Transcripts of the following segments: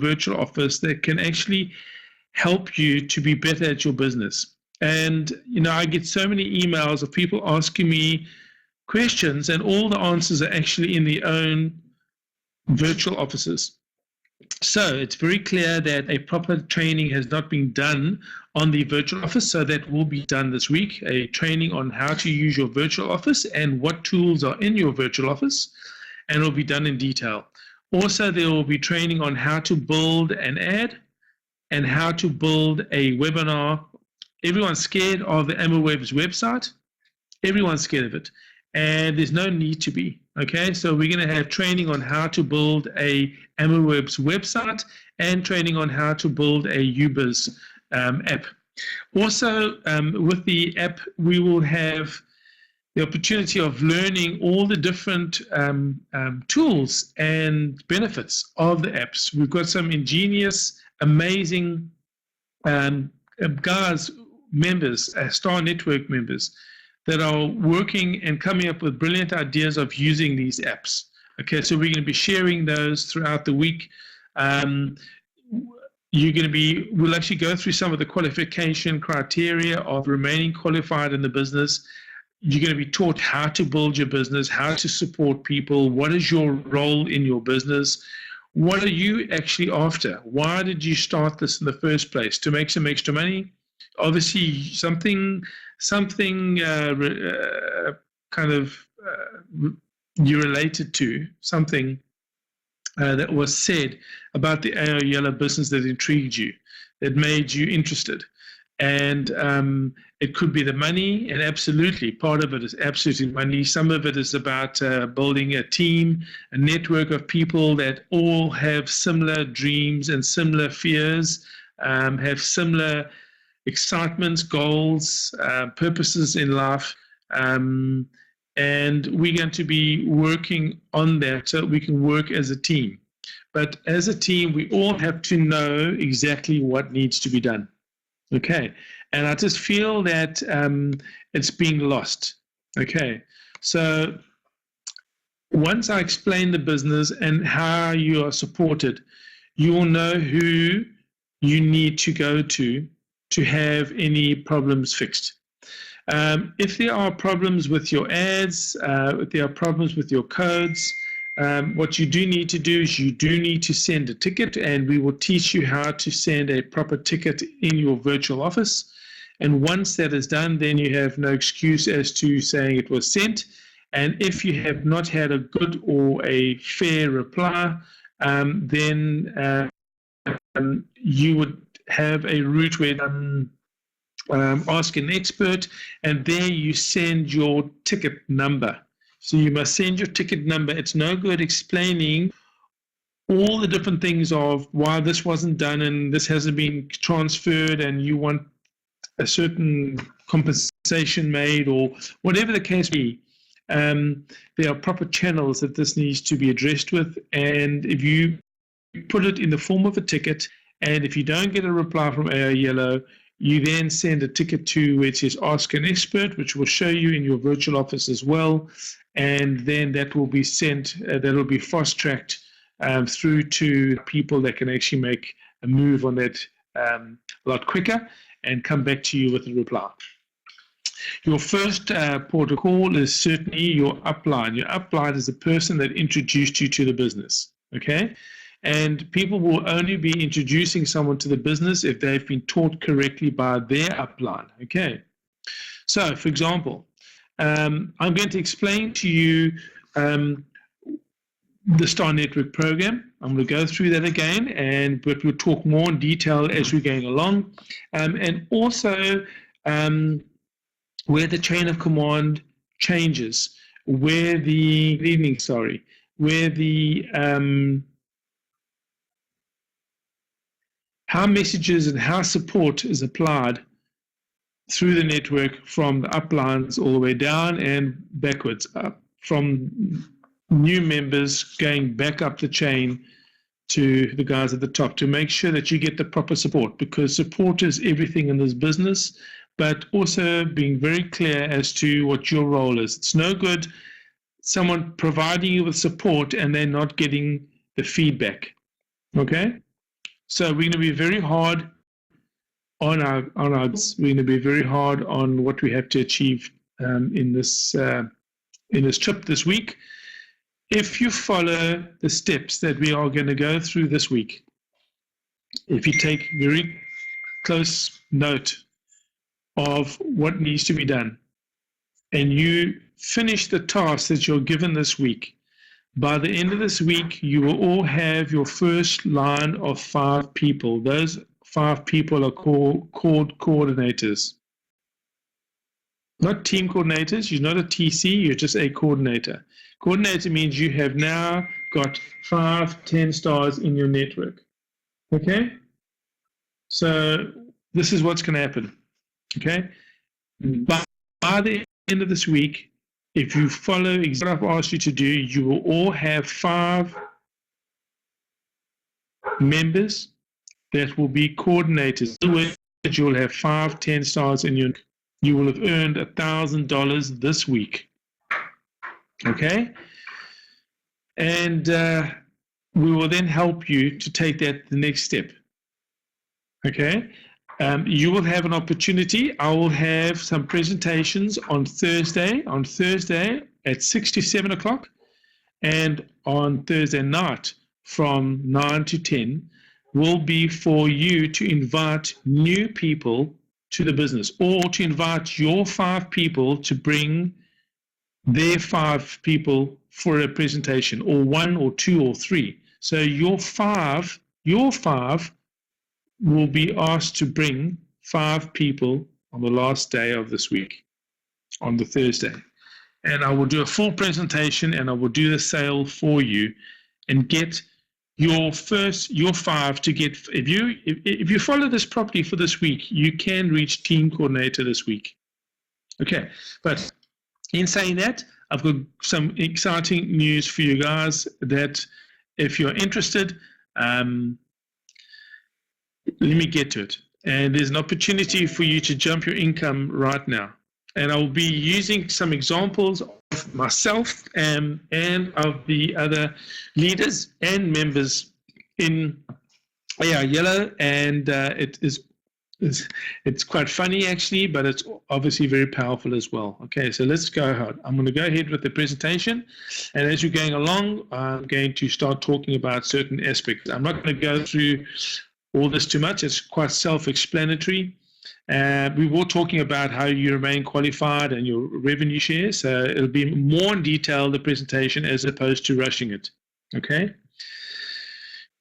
virtual office that can actually help you to be better at your business. And, I get so many emails of people asking me questions, and all the answers are actually in their own virtual offices. So it's very clear that a proper training has not been done on the virtual office, so that will be done this week, a training on how to use your virtual office and what tools are in your virtual office, and it will be done in detail. Also, there will be training on how to build an ad and how to build a webinar. Everyone's scared of the AmoWeb's website. Everyone's scared of it, and there's no need to be. Okay, so we're going to have training on how to build a AmoWeb's website and training on how to build a UBiz app. Also, with the app, we will have the opportunity of learning all the different tools and benefits of the apps. We've got some ingenious, amazing guys, members, Star Network members, that are working and coming up with brilliant ideas of using these apps. Okay, so we're going to be sharing those throughout the week. We'll actually go through some of the qualification criteria of remaining qualified in the business. You're going to be taught how to build your business, how to support people, what is your role in your business, what are you actually after? Why did you start this in the first place? To make some extra money? Obviously, something you related to, something that was said about the Aoyellow business that intrigued you, that made you interested. And it could be the money, and absolutely, part of it is absolutely money. Some of it is about building a team, a network of people that all have similar dreams and similar fears, have similar excitements, goals, purposes in life. And we're going to be working on that so we can work as a team. But as a team, we all have to know exactly what needs to be done. Okay. And I just feel that it's being lost. Okay. So once I explain the business and how you are supported, you will know who you need to go to have any problems fixed. If there are problems with your ads, if there are problems with your codes, what you do need to do is you do need to send a ticket, and we will teach you how to send a proper ticket in your virtual office. And once that is done, then you have no excuse as to saying it was sent. And if you have not had a good or a fair reply, then you would have a route where ask an expert, and there you send your ticket number. So you must send your ticket number. It's no good explaining all the different things of why this wasn't done and this hasn't been transferred and you want a certain compensation made or whatever the case be. There are proper channels that this needs to be addressed with, and if you put it in the form of a ticket, and if you don't get a reply from Aoyellow, you then send a ticket to where it says Ask an Expert, which will show you in your virtual office as well. And then that will be sent, that will be fast-tracked through to people that can actually make a move on that a lot quicker and come back to you with a reply. Your first port of call is certainly your upline. Your upline is the person that introduced you to the business, okay? And people will only be introducing someone to the business if they've been taught correctly by their upline, okay? So, for example, I'm going to explain to you the Star Network program. I'm going to go through that again, but we'll talk more in detail as we're going along. And also where the chain of command changes, where how messages and how support is applied through the network from the uplines all the way down and backwards up, from new members going back up the chain to the guys at the top, to make sure that you get the proper support, because support is everything in this business, but also being very clear as to what your role is. It's no good someone providing you with support and they're not getting the feedback, okay? So we're going to be very hard on our goals. We're going to be very hard on what we have to achieve in this trip this week. If you follow the steps that we are going to go through this week, if you take very close note of what needs to be done, and you finish the tasks that you're given this week, by the end of this week, you will all have your first line of 5 people. Those 5 people are called coordinators. Not team coordinators. You're not a TC, you're just a coordinator. Coordinator means you have now got 5, 10 stars in your network. Okay? So this is what's going to happen. Okay? By the end of this week, if you follow exactly what I've asked you to do, you will all have 5 members that will be coordinators. In other words, you'll have 5, 10 stars in your. You will have earned $1,000 this week. Okay? And we will then help you to take that to the next step. Okay? You will have an opportunity. I will have some presentations on Thursday at 6 to 7 o'clock, and on Thursday night from 9 to 10 will be for you to invite new people to the business, or to invite your 5 people to bring their 5 people for a presentation, or 1 or 2 or 3. So your 5 will be asked to bring 5 people on the last day of this week, on the Thursday. And I will do a full presentation, and I will do the sale for you and get your 5 to get. If you follow this properly for this week, you can reach team coordinator this week. Okay, but in saying that, I've got some exciting news for you guys, that if you're interested, let me get to it. And there's an opportunity for you to jump your income right now. And I'll be using some examples of myself and of the other leaders and members in AR Yellow. And it's quite funny, actually, but it's obviously very powerful as well. Okay, so let's go ahead. I'm going to go ahead with the presentation. And as you're going along, I'm going to start talking about certain aspects. I'm not going to go through all this too much. It's quite self-explanatory. We were talking about how you remain qualified and your revenue share. So it'll be more in detail, the presentation, as opposed to rushing it. Okay.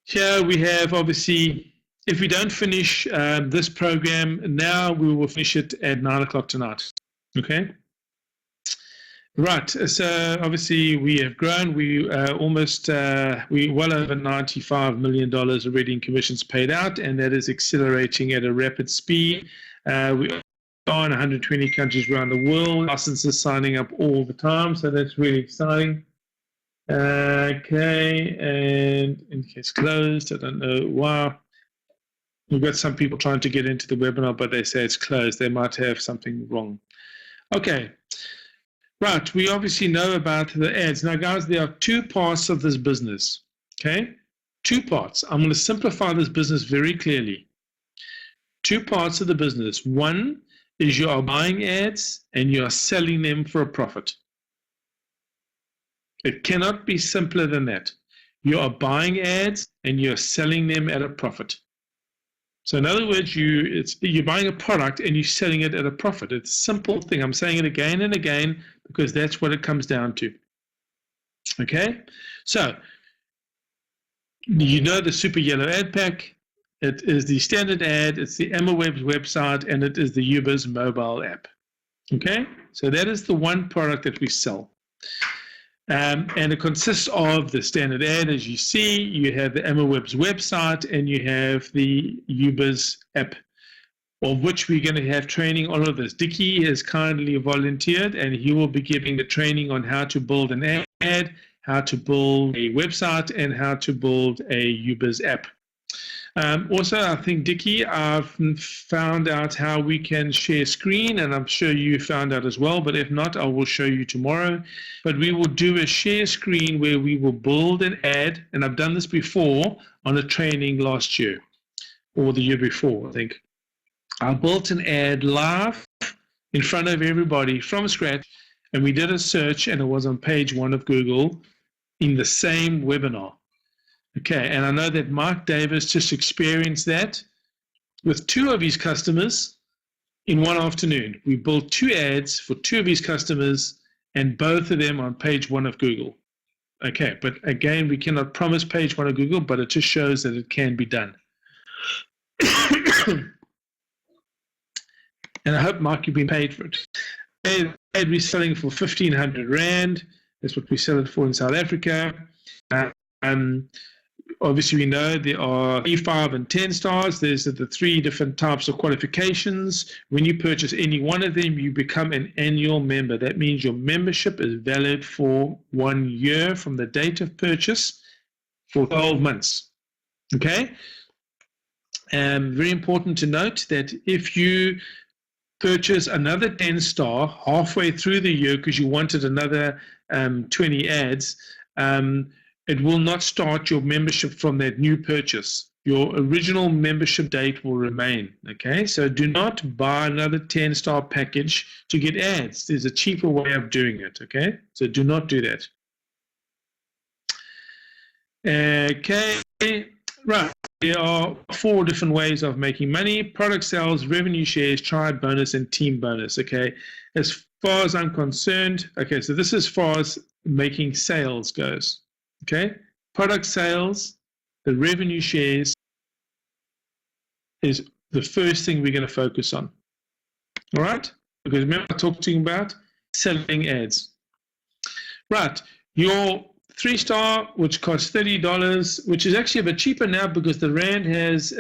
Here we have, obviously, if we don't finish this program now, we will finish it at 9 o'clock tonight. Okay. Right, so obviously we have grown. We we well over $95 million already in commissions paid out, and that is accelerating at a rapid speed. We are in 120 countries around the world. Licenses signing up all the time, so that's really exciting. Okay, and in case closed, I don't know why. We've got some people trying to get into the webinar, but they say it's closed. They might have something wrong. Okay. Right, we obviously know about the ads. Now, guys, there are 2 parts of this business, okay? 2 parts. I'm going to simplify this business very clearly. 2 parts of the business. One is you are buying ads and you are selling them for a profit. It cannot be simpler than that. You are buying ads and you're selling them at a profit. So in other words, you're buying a product and you're selling it at a profit. It's a simple thing. I'm saying it again and again because that's what it comes down to. Okay? So, you know the Super Yellow Ad Pack. It is the standard ad. It's the AmmoWeb's website, and it is the UBiz mobile app. Okay? So that is the one product that we sell. And it consists of the standard ad, as you see. You have the AmmoWeb's website, and you have the UBiz app, of which we're going to have training on all of this. Dickie has kindly volunteered, and he will be giving the training on how to build an ad, how to build a website, and how to build a UBiz app. Also, I think, Dickie, I've found out how we can share screen, and I'm sure you found out as well, but if not, I will show you tomorrow. But we will do a share screen where we will build an ad, and I've done this before on a training last year. or the year before, I think. I built an ad live in front of everybody from scratch, and we did a search, and it was on page 1 of Google in the same webinar. Okay, and I know that Mark Davis just experienced that with 2 of his customers in one afternoon. We built 2 ads for 2 of his customers, and both of them on page 1 of Google. Okay, but again, we cannot promise page 1 of Google, but it just shows that it can be done. And I hope, Mark, you've been paid for it. Ad we're selling for 1,500 Rand. That's what we sell it for in South Africa. Obviously, we know there are 3, 5, and 10 stars. There's the 3 different types of qualifications. When you purchase any one of them, you become an annual member. That means your membership is valid for 1 year from the date of purchase for 12 months. Okay? Very important to note that if you purchase another 10 star halfway through the year because you wanted another 20 ads, it will not start your membership from that new purchase. Your original membership date will remain, okay? So do not buy another 10 star package to get ads. There's a cheaper way of doing it, okay? So do not do that. Okay, right. There are 4 different ways of making money: product sales, revenue shares, tribe bonus, and team bonus. Okay, as far as I'm concerned, okay, so this is as far as making sales goes. Okay, product sales, the revenue shares is the first thing we're going to focus on. All right, because remember I talked to you about selling ads. Right, your 3-star, which costs $30, which is actually a bit cheaper now because the Rand has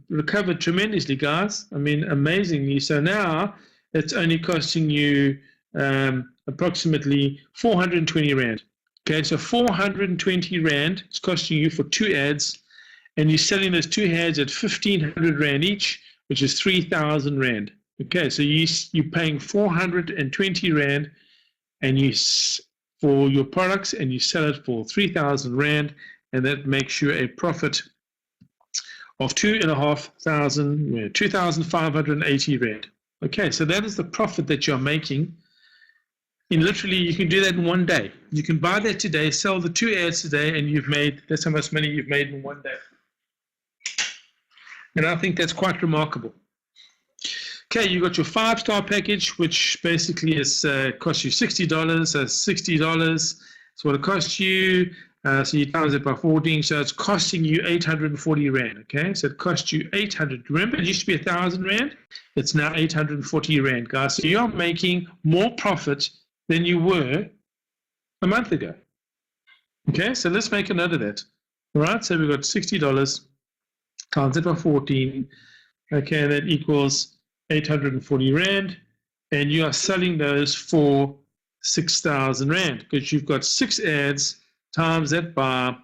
recovered tremendously, guys. I mean, amazingly. So now it's only costing you approximately 420 Rand. Okay, so 420 Rand is costing you for 2 ads, and you're selling those 2 ads at 1,500 Rand each, which is 3,000 Rand. Okay, so you're paying 420 Rand, and for your products, and you sell it for 3,000 Rand, and that makes you a profit of 2,580 Rand. Okay, so that is the profit that you're making. And literally, you can do that in 1 day. You can buy that today, sell the 2 ads today, and that's how much money you've made in 1 day. And I think that's quite remarkable. Okay, you got your 5-star package, which basically costs you $60. So $60 is what it costs you. So you times it by 14, so it's costing you 840 Rand. Okay, so it costs you 800. Remember, it used to be 1,000 Rand. It's now 840 Rand, guys. So you're making more profit than you were a month ago. Okay, so let's make a note of that. All right, so we've got $60 times it by 14. Okay, that equals 840 Rand, and you are selling those for 6,000 Rand because you've got 6 ads times that by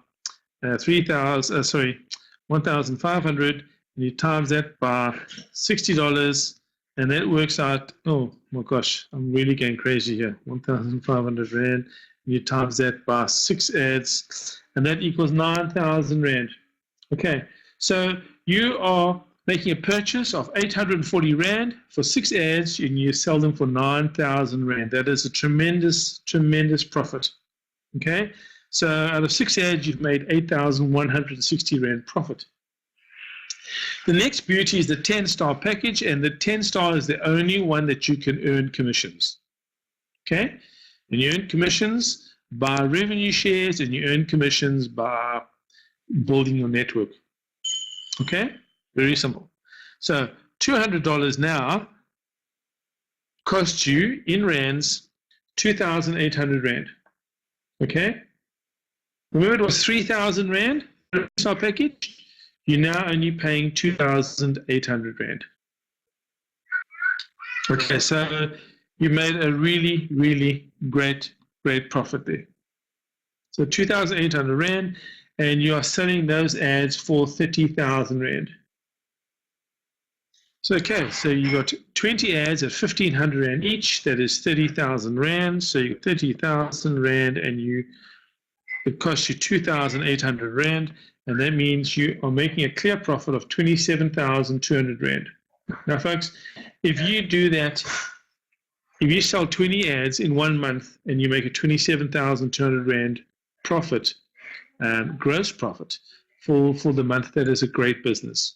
1,500, and you times that by $60, and that works out, oh my gosh, I'm really going crazy here, 1,500 Rand, and you times that by 6 ads, and that equals 9,000 Rand. Okay, so you are making a purchase of 840 Rand for 6 ads, and you sell them for 9,000 Rand. That is a tremendous, tremendous profit. Okay, so out of 6 ads, you've made 8,160 Rand profit. The next beauty is the 10-star package, and the 10-star is the only one that you can earn commissions. Okay, and you earn commissions by revenue shares, and you earn commissions by building your network. Okay. Very simple. So $200 now costs you in Rands 2,800 Rand. Okay? Remember it was 3,000 Rand star package? You're now only paying 2,800 Rand. Okay, so you made a really, really great profit there. So 2,800 Rand, and you are selling those ads for 30,000 Rand. So, okay, so you got 20 ads at 1,500 Rand each. That is 30,000 Rand. So you got 30,000 Rand, and It costs you 2,800 Rand, and that means you are making a clear profit of 27,200 Rand. Now, folks, if you do that, if you sell 20 ads in 1 month and you make a 27,200 Rand profit, gross profit for the month, that is a great business.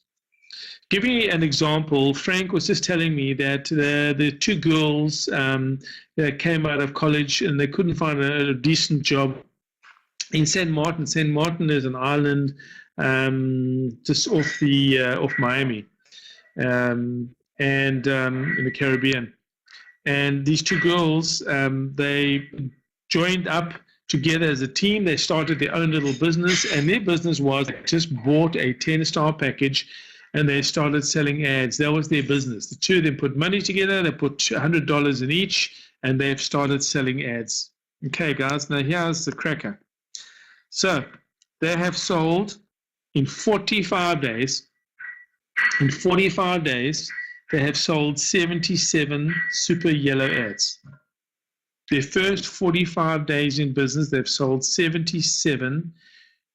Giving you an example, Frank was just telling me that the two girls that came out of college and they couldn't find a decent job in St. Martin. St. Martin is an island just off Miami and in the Caribbean. And these two girls, they joined up together as a team. They started their own little business, and their business was they just bought a 10-star package and they started selling ads. That was their business. The two of them put money together. They put $100 in each, and they've started selling ads. Okay, guys, now here's the cracker. So they have sold in 45 days. In 45 days, they have sold 77 super yellow ads. Their first 45 days in business, they've sold 77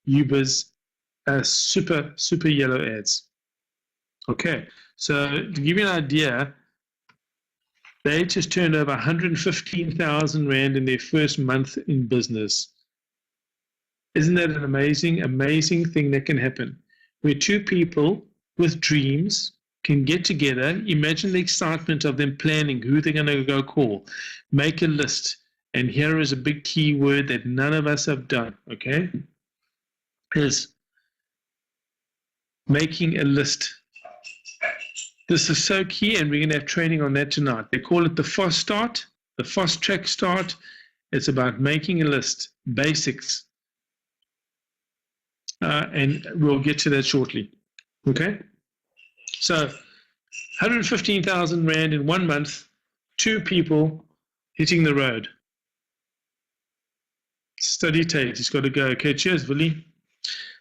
UBIS super yellow ads. Okay, so to give you an idea, they just turned over 115,000 Rand in their first month in business. Isn't that an amazing, amazing thing that can happen? Where two people with dreams can get together, imagine the excitement of them planning who they're going to go call, make a list, and here is a big key word that none of us have done, okay, is making a list. This is so key, and we're going to have training on that tonight. They call it the FOSS start, the FOSS track start. It's about making a list, basics, and we'll get to that shortly, okay? So 115,000 Rand in 1 month, two people hitting the road. Study Tate, he's got to go. Okay, cheers, Willie.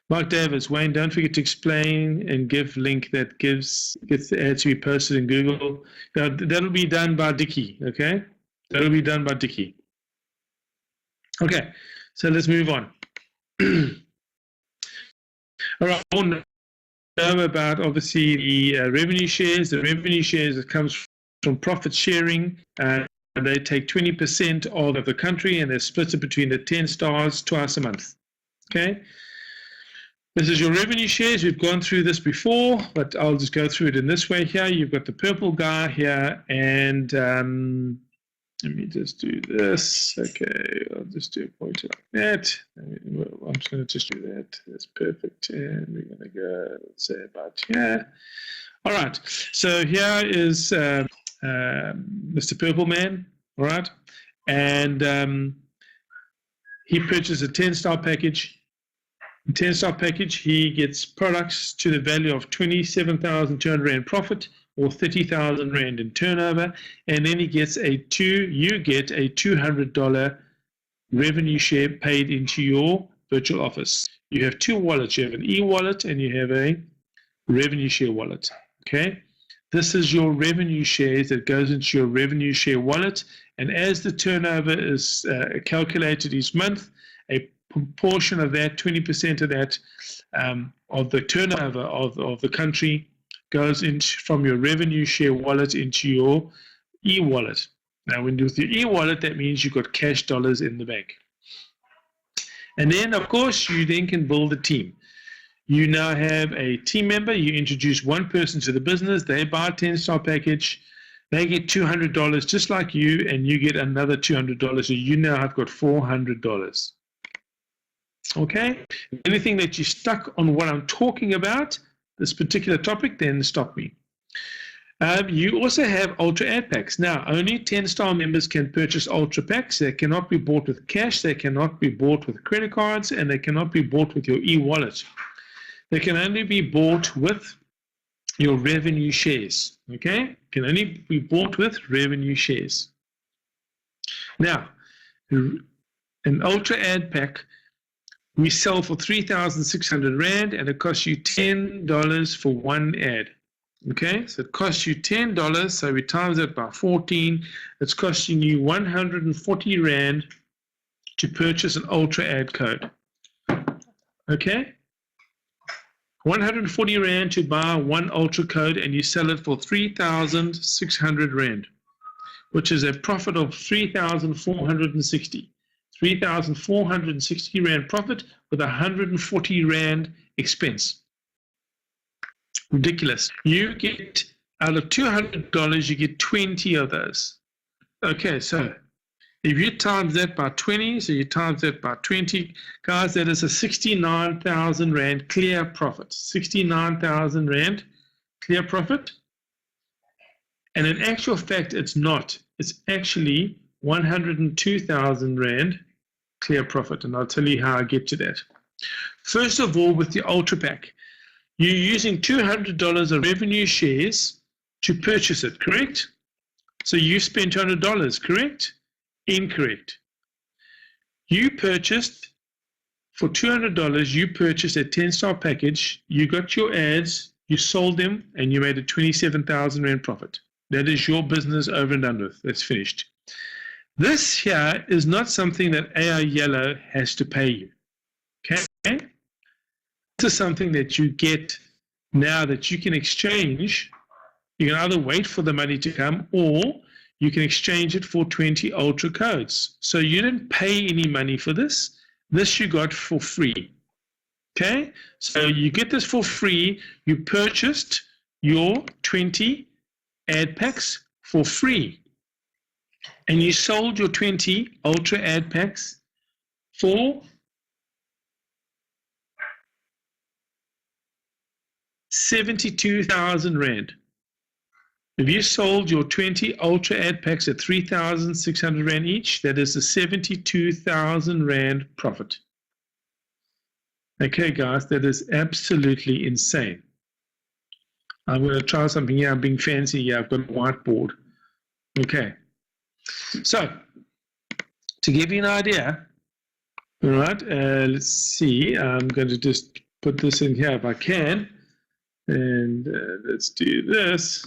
Mark Davis, Wayne, don't forget to explain and give link that gets the ad to be posted in Google. Now, that'll be done by Dickie, okay? That'll be done by Dickie. Okay, so let's move on. All right, I want to know about, obviously, the revenue shares. The revenue shares that comes from profit sharing. They take 20% of the country and they split it between the 10 stars twice a month, okay? This is your revenue shares. We've gone through this before, but I'll just go through it in this way here. You've got the purple guy here, and let me just do this. Okay, I'll just do a pointer like that. I'm just going to just do that. That's perfect. And we're going to go, let's say, about here. All right, so here is Mr. Purple Man, all right? And he purchased a 10-star package. 10-star package, he gets products to the value of 27,200 Rand profit or 30,000 Rand in turnover, and then you get a $200 revenue share paid into your virtual office. You have two wallets. You have an e-wallet and you have a revenue share wallet, okay? This is your revenue shares that goes into your revenue share wallet, and as the turnover is calculated each month, a proportion of that, 20% of that, of the turnover of the country goes from your revenue share wallet into your e-wallet. Now, when you do your e-wallet, that means you've got cash dollars in the bank. And then, of course, you then can build a team. You now have a team member. You introduce one person to the business. They buy a 10-star package. They get $200 just like you, and you get another $200. So you now have got $400. Okay? Anything that you're stuck on what I'm talking about, this particular topic, then stop me. You also have Ultra Ad Packs. Now, only 10-star members can purchase Ultra Packs. They cannot be bought with cash. They cannot be bought with credit cards, and they cannot be bought with your e-wallet. They can only be bought with your revenue shares. Okay? Can only be bought with revenue shares. Now, an Ultra Ad Pack, we sell for 3,600 Rand, and it costs you $10 for one ad. Okay, so it costs you $10, so we times it by 14. It's costing you 140 Rand to purchase an Ultra Ad code. Okay? 140 Rand to buy one Ultra code, and you sell it for 3,600 Rand, which is a profit of 3,460. 3,460 Rand profit with 140 Rand expense. Ridiculous. You get, out of $200, you get 20 of those. Okay, so if you times that by 20, so you times that by 20, guys, that is a 69,000 Rand clear profit. 69,000 Rand clear profit. And in actual fact, it's not. It's actually 102,000 Rand clear profit. And I'll tell you how I get to that. First of all, with the Ultra Pack, you're using $200 of revenue shares to purchase it, correct? So you spent $200, correct? Incorrect. You purchased, for $200, you purchased a 10-star package, you got your ads, you sold them, and you made a 27,000 Rand profit. That is your business over and done with. That's finished. This here is not something that AI Yellow has to pay you. Okay? This is something that you get now that you can exchange. You can either wait for the money to come, or you can exchange it for 20 Ultra codes. So you didn't pay any money for this. This you got for free. Okay? So you get this for free. You purchased your 20 ad packs for free. And you sold your 20 Ultra ad packs for 72,000 Rand. If you sold your 20 Ultra ad packs at 3,600 Rand each, that is a 72,000 Rand profit. Okay, guys, that is absolutely insane. I'm going to try something here. I'm being fancy here. I've got a whiteboard. Okay. So, to give you an idea, all right, let's see. I'm going to just put this in here if I can. And let's do this.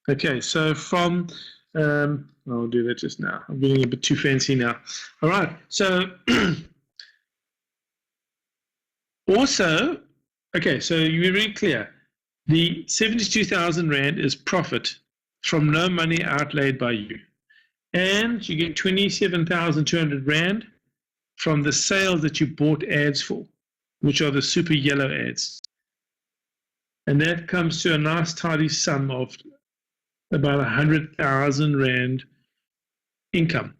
Okay, so from, I'll do that just now. I'm getting a bit too fancy now. All right, so also, okay, so you're very clear. The 72,000 Rand is profit from no money outlaid by you. And you get 27,200 Rand from the sales that you bought ads for, which are the super yellow ads. And that comes to a nice tidy sum of about 100,000 Rand income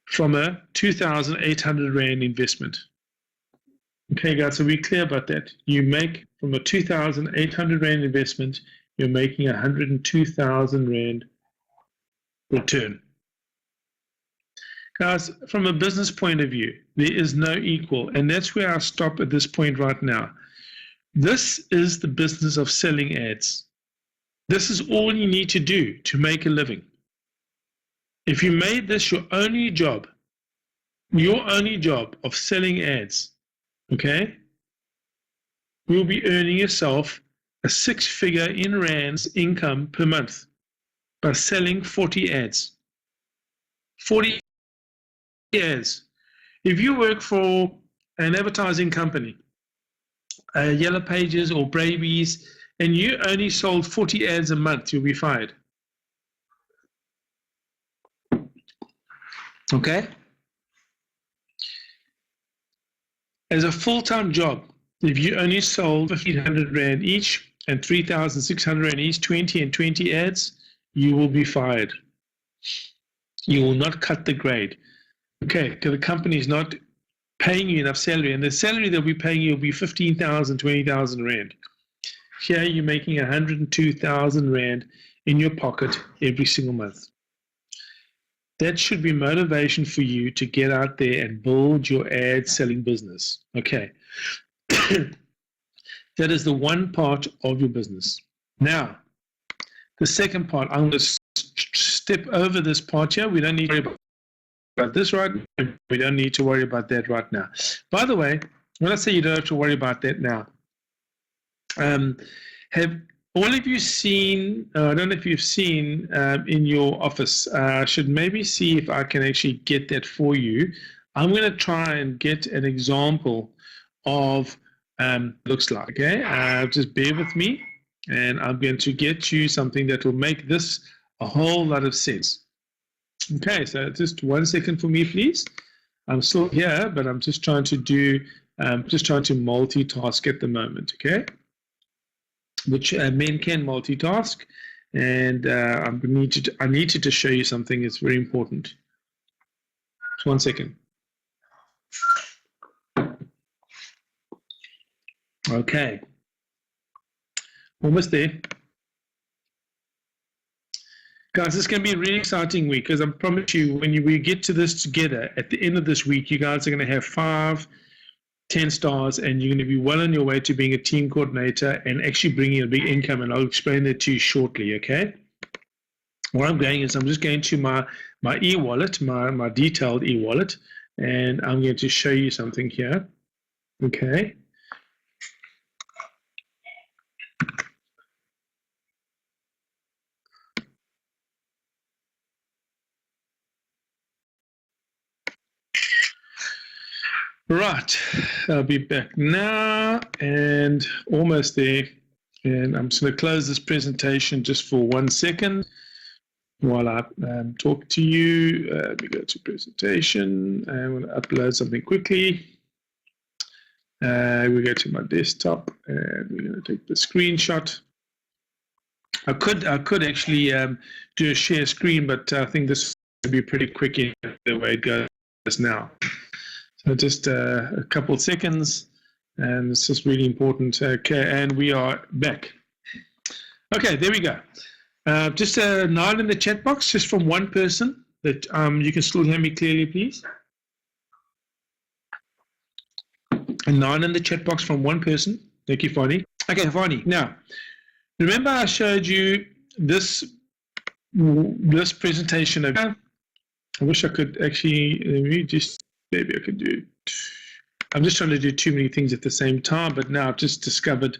from a 2,800 Rand investment. Okay, guys, so we're clear about that. You make from a 2,800 Rand investment, you're making 102,000 Rand return. Guys, from a business point of view, there is no equal, and that's where I stop at this point right now. This is the business of selling ads. This is all you need to do to make a living. If you made this your only job of selling ads, okay, you'll be earning yourself a 6-figure in Rands income per month by selling 40 ads. 40 ads. If you work for an advertising company, Yellow Pages or Bravies, and you only sold 40 ads a month, you'll be fired. Okay? As a full-time job, if you only sold 1,500 Rand each and 3,600 Rand each, 20 and 20 ads, you will be fired. You will not cut the grade. Okay, because the company is not paying you enough salary, and the salary they'll be paying you will be 15,000, 20,000 Rand. Here you're making 102,000 Rand in your pocket every single month. That should be motivation for you to get out there and build your ad selling business. Okay. That is the one part of your business. Now, the second part, I'm going to step over this part here. We don't need to worry about this right now. We don't need to worry about that right now. By the way, when I say you don't have to worry about that now, have all of you seen, I don't know if you've seen in your office, I should maybe see if I can actually get that for you. I'm going to try and get an example of looks like. Okay, just bear with me, and I'm going to get you something that will make this a whole lot of sense. Okay, so just 1 second for me, please. I'm still here, but I'm just trying to do, just trying to multitask at the moment. Okay, which men can multitask, and I need to show you something. It's very important. Just 1 second. Okay, almost there. Guys, this is going to be a really exciting week, because I promise you, when we get to this together, at the end of this week, you guys are going to have 5, 10 stars, and you're going to be well on your way to being a team coordinator and actually bringing a big income, and I'll explain that to you shortly, okay? What I'm going is I'm just going to my e-wallet, my detailed e-wallet, and I'm going to show you something here, okay? Right, I'll be back now and almost there. And I'm just going to close this presentation just for 1 second while I talk to you. Let me go to presentation. I'm going to upload something quickly. We go to my desktop and we're going to take the screenshot. I could actually do a share screen, but I think this will be pretty quick in the way it goes now. So just a couple seconds, and this is really important. Okay, and we are back. Okay, there we go. Just a 9 in the chat box, just from one person, that you can still hear me clearly, please. A 9 in the chat box from one person. Thank you, Fani. Okay, Fani. Now, remember I showed you this presentation of. I wish I could actually. Let me just. Maybe I could do. I'm just trying to do too many things at the same time, but now I've just discovered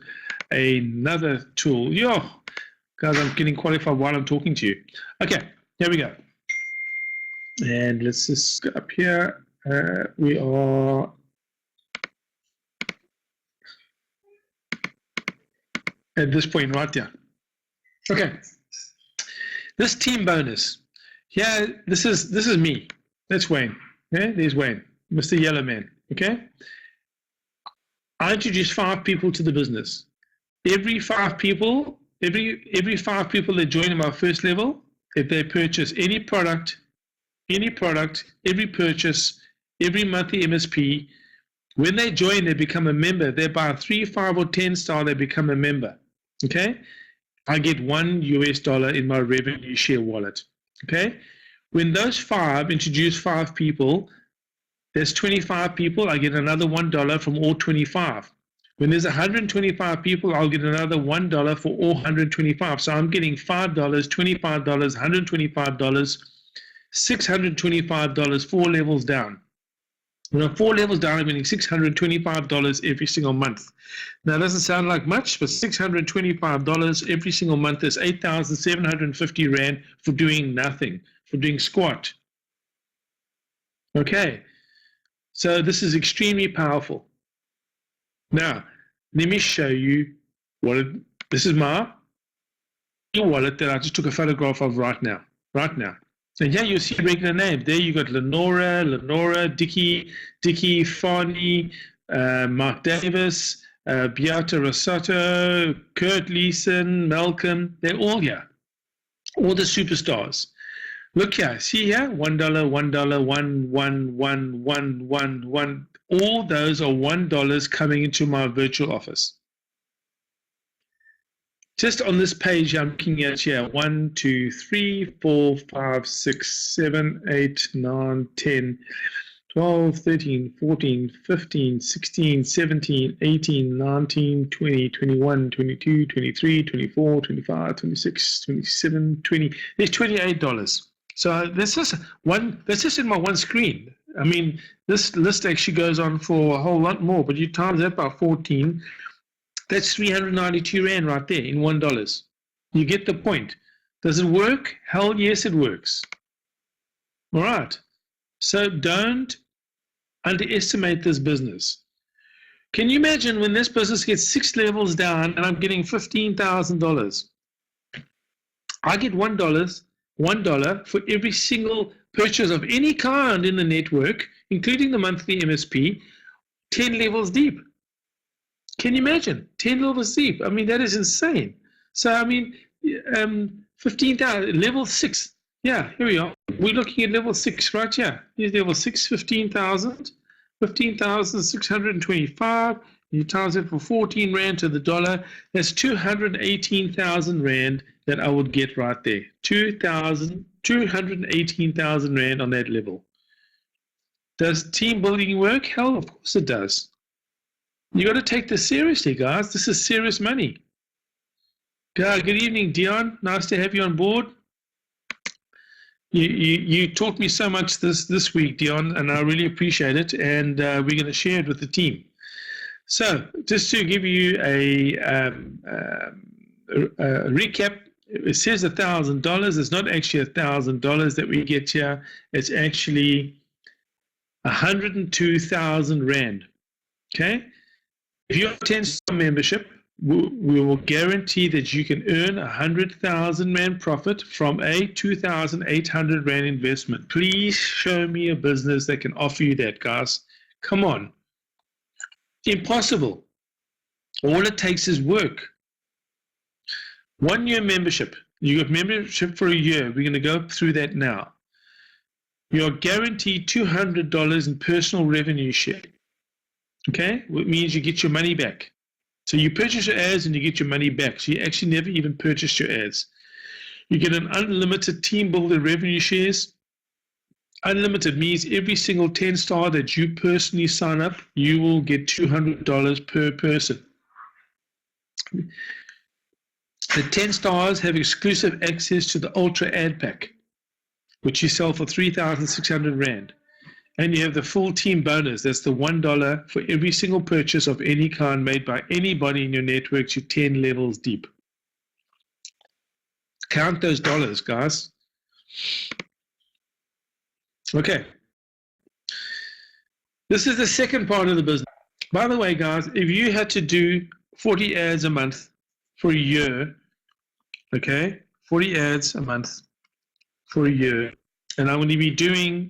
another tool. Yo, guys, I'm getting qualified while I'm talking to you. Okay, here we go. And let's just go up here. We are. At this point right there. Okay. This team bonus. Yeah, this is me. That's Wayne. Okay, there's Wayne, Mr. Yellow Man. Okay. I introduce 5 people to the business. Every 5 people that join in my first level, if they purchase any product, every purchase, every monthly MSP, when they join, they become a member. They buy a 3, 5, or 10 star, they become a member. Okay, I get $1 in my revenue share wallet. Okay, when those 5 introduce 5 people, there's 25 people, I get another $1 from all 25. When there's 125 people, I'll get another $1 for all 125. So I'm getting $5, $25, $125, $625, 4 levels down. When I'm 4 levels down, I'm getting $625 every single month. Now, it doesn't sound like much, but $625 every single month is 8,750 Rand for doing nothing, for doing squat. Okay, so this is extremely powerful. Now, let me show you this is my e-wallet that I just took a photograph of right now. And here you see regular names. There you got Lenora, Dickie, Fani, Mark Davis, Beata Rosotto, Kurt Leeson, Malcolm. They're all here. All the superstars. Look here. See here? $1, $1, $1. All those are $1 coming into my virtual office. Just on this page, I'm looking at here 1, 2, 3, 4, 5, 6, 7, 8, 9, 10, 12, 13, 14, 15, 16, 17, 18, 19, 20, 21, 22, 23, 24, 25, 26, 27, 20. There's $28. So this is that's just in my one screen. I mean, this list actually goes on for a whole lot more, but you times that by 14. That's 392 Rand right there in $1. You get the point. Does it work? Hell yes, it works. All right. So don't underestimate this business. Can you imagine when this business gets 6 levels down and I'm getting $15,000? I get $1 for every single purchase of any kind in the network, including the monthly MSP, 10 levels deep. Can you imagine? 10 levels deep. I mean, that is insane. So, I mean, 15,000, level 6. Yeah, here we are. We're looking at level 6 right here. Here's level 6, 15,000. 15,625. You times it for 14 Rand to the dollar. That's 218,000 Rand that I would get right there. 218,000 Rand on that level. Does team building work? Hell, of course it does. You got to take this seriously, guys. This is serious money. Good evening, Dion. Nice to have you on board. You taught me so much this week, Dion, and I really appreciate it. And we're going to share it with the team. So, just to give you a recap, it says $1,000. It's not actually $1,000 that we get here. It's actually 102,000 Rand. Okay. If you have a 10-star membership, we will guarantee that you can earn 100,000 Rand profit from a 2,800 Rand investment. Please show me a business that can offer you that, guys. Come on. Impossible. All it takes is work. 1 year membership. You have membership for a year. We're going to go through that now. You're guaranteed $200 in personal revenue share. Okay? It means you get your money back. So you purchase your ads and you get your money back. So you actually never even purchased your ads. You get an unlimited team builder revenue shares. Unlimited means every single 10-star that you personally sign up, you will get $200 per person. The 10 stars have exclusive access to the Ultra Ad Pack, which you sell for 3,600 Rand. And you have the full team bonus. That's the $1 for every single purchase of any kind made by anybody in your network to 10 levels deep. Count those dollars, guys. Okay. This is the second part of the business. By the way, guys, if you had to do 40 ads a month for a year, okay, 40 ads a month for a year, and I'm going to be doing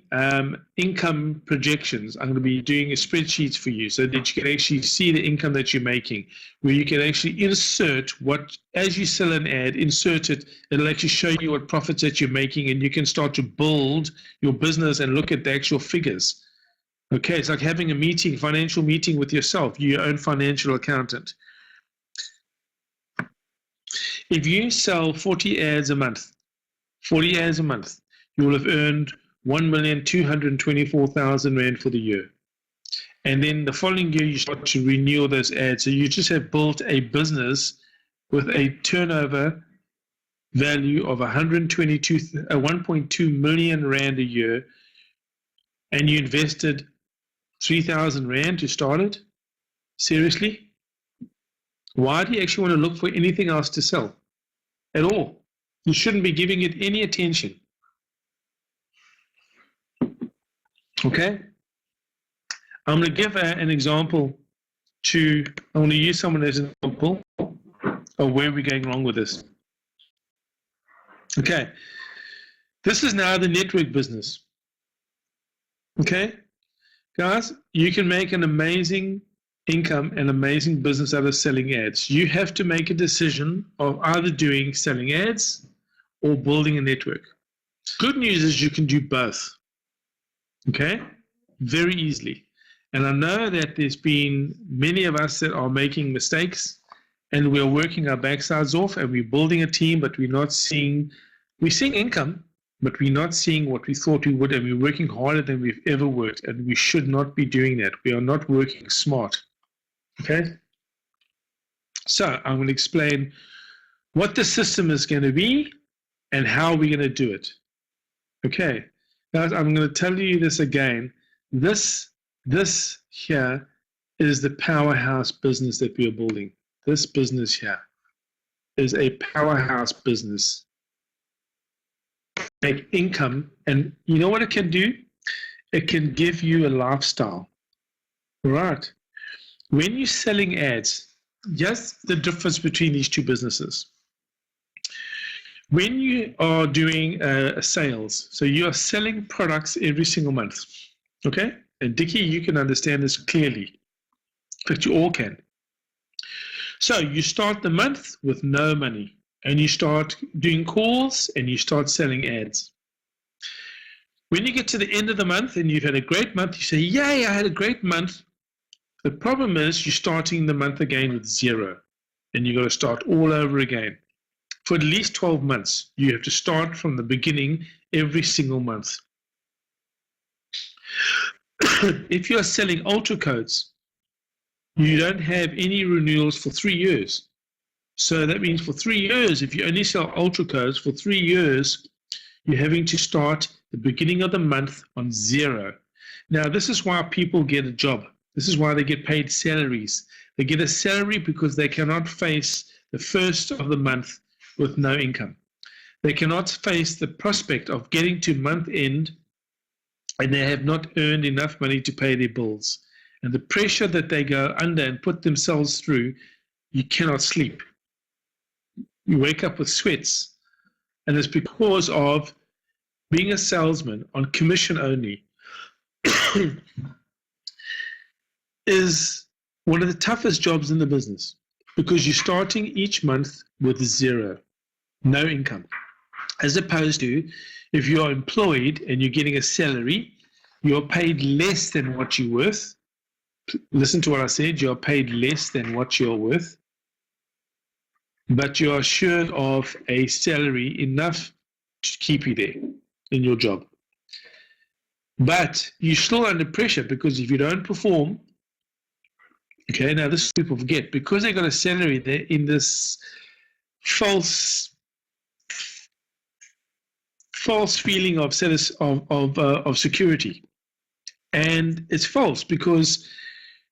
income projections. I'm going to be doing spreadsheets for you so that you can actually see the income that you're making, where you can actually insert what, as you sell an ad, insert it. It'll actually show you what profits that you're making, and you can start to build your business and look at the actual figures. Okay, it's like having a meeting, financial meeting with yourself, your own financial accountant. If you sell 40 ads a month, you will have earned 1,224,000 Rand for the year. And then the following year, you start to renew those ads. So you just have built a business with a turnover value of 1.2 million Rand a year, and you invested 3,000 Rand to start it? Seriously? Why do you actually want to look for anything else to sell at all? You shouldn't be giving it any attention. Okay? I'm going to give an example I want to use someone as an example of where we're going wrong with this. Okay. This is now the network business. Okay? Guys, you can make an amazing income and amazing business out of selling ads. You have to make a decision of either doing selling ads or building a network. Good news is you can do both. Okay? Very easily. And I know that there's been many of us that are making mistakes, and we're working our backsides off, and we're building a team, but we're seeing income, but we're not seeing what we thought we would, and we're working harder than we've ever worked, and we should not be doing that. We are not working smart. Okay? So I'm going to explain what the system is going to be and how we're going to do it. Okay? Guys, I'm going to tell you this again. This here is the powerhouse business that we are building. This business here is a powerhouse business. Make income, and you know what it can do? It can give you a lifestyle. Right. When you're selling ads, just the difference between these two businesses. When you are doing sales, so you are selling products every single month, okay? And Dickie, you can understand this clearly. In fact, you all can. So you start the month with no money, and you start doing calls, and you start selling ads. When you get to the end of the month and you've had a great month, you say, yay, I had a great month. The problem is you're starting the month again with zero, and you've got to start all over again. For at least 12 months, you have to start from the beginning every single month. If you are selling ultra codes, you don't have any renewals for 3 years. So that means for 3 years, if you only sell ultra codes for 3 years, you're having to start the beginning of the month on zero. Now, this is why people get a job. This is why they get paid salaries. They get a salary because they cannot face the first of the month with no income. They cannot face the prospect of getting to month end and they have not earned enough money to pay their bills. And the pressure that they go under and put themselves through, you cannot sleep. You wake up with sweats. And it's because of being a salesman on commission only is one of the toughest jobs in the business because you're starting each month with zero, no income. As opposed to if you're employed and you're getting a salary, you're paid less than what you're worth. Listen to what I said, you're paid less than what you're worth, but you're assured of a salary enough to keep you there in your job. But you're still under pressure because if you don't perform, okay, now this people forget, because they got a salary, they're in this false feeling of security. And it's false because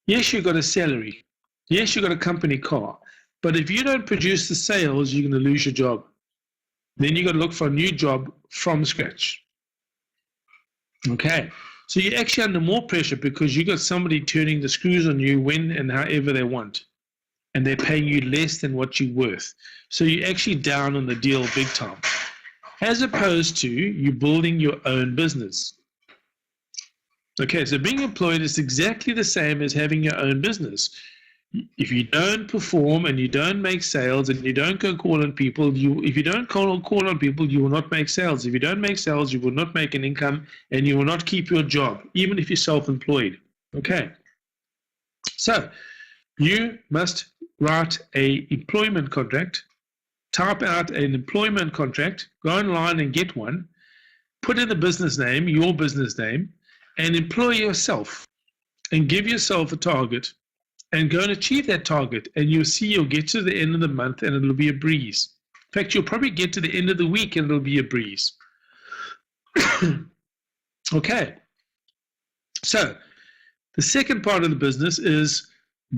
yes, you got a salary. Yes, you got a company car. But if you don't produce the sales, you're going to lose your job. Then you got to look for a new job from scratch. Okay. So you're actually under more pressure because you got somebody turning the screws on you when and however they want. And they're paying you less than what you're worth. So you're actually down on the deal big time. As opposed to you building your own business. Okay, so being employed is exactly the same as having your own business. If you don't perform and you don't make sales and you don't go call on people, if you don't call on people, you will not make sales. If you don't make sales, you will not make an income and you will not keep your job, even if you're self-employed. Okay, so you must write an employment contract, type out an employment contract, go online and get one, put in the business name, your business name, and employ yourself and give yourself a target and go and achieve that target. And you'll see you'll get to the end of the month and it'll be a breeze. In fact, you'll probably get to the end of the week and it'll be a breeze. Okay. So the second part of the business is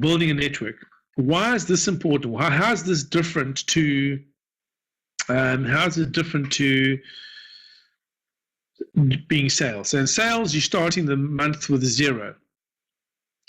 building a network. Why is this important? How is this different to being sales? So in sales, you're starting the month with zero.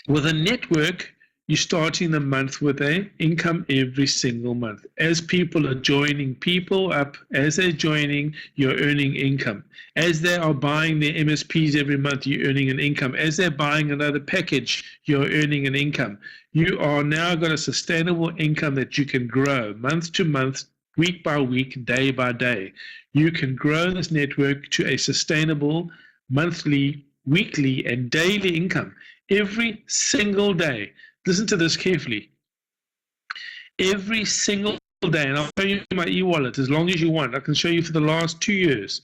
With a network, you're starting the month with an income every single month. As people are joining people up, as they're joining, you're earning income. As they are buying their MSPs every month, you're earning an income. As they're buying another package, you're earning an income. You are now got a sustainable income that you can grow month to month, week by week, day by day. You can grow this network to a sustainable monthly, weekly, and daily income every single day. Listen to this carefully. Every single day, and I'll show you my e-wallet as long as you want. I can show you for the last 2 years.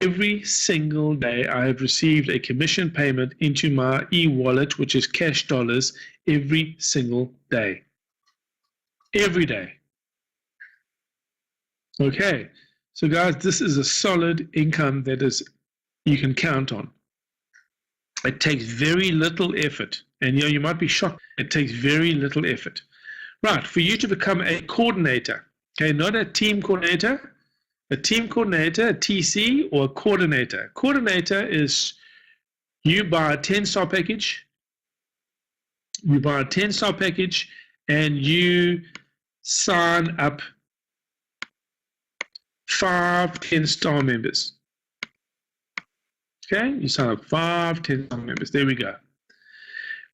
Every single day, I have received a commission payment into my e-wallet, which is cash dollars, every single day. Every day. Okay, so guys, this is a solid income that you can count on. It takes very little effort, and you might be shocked. It takes very little effort. Right, for you to become a coordinator, okay, not a team coordinator, a TC, or a coordinator. Coordinator is you buy a 10-star package, You buy a 10-star package and you sign up 5 10-star members. Okay, you sign up 5 10-star members. There we go.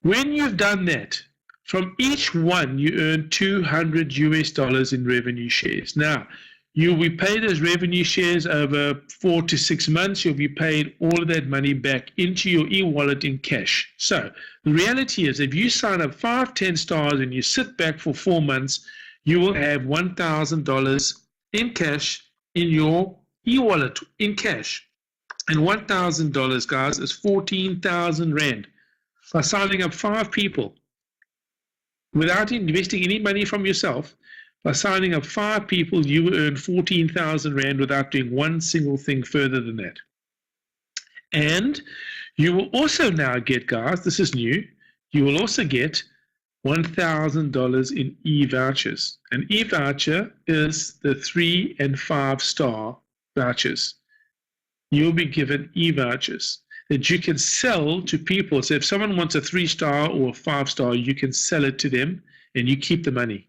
When you've done that, from each one you earn $200 in revenue shares. Now, you'll be paid as revenue shares over 4 to 6 months. You'll be paid all of that money back into your e-wallet in cash. So the reality is, if you sign up 5 10 stars and you sit back for 4 months, you will have $1,000 in cash in your e-wallet in cash. And $1,000, guys, is 14,000 Rand. By signing up 5 people without investing any money from yourself, by signing up 5 people, you will earn 14,000 Rand without doing one single thing further than that. And you will also now get, guys, this is new, you will also get $1,000 in e-vouchers. An e-voucher is the 3 and 5 star vouchers. You'll be given e-vouchers that you can sell to people. So if someone wants a 3-star or a 5-star, you can sell it to them and you keep the money.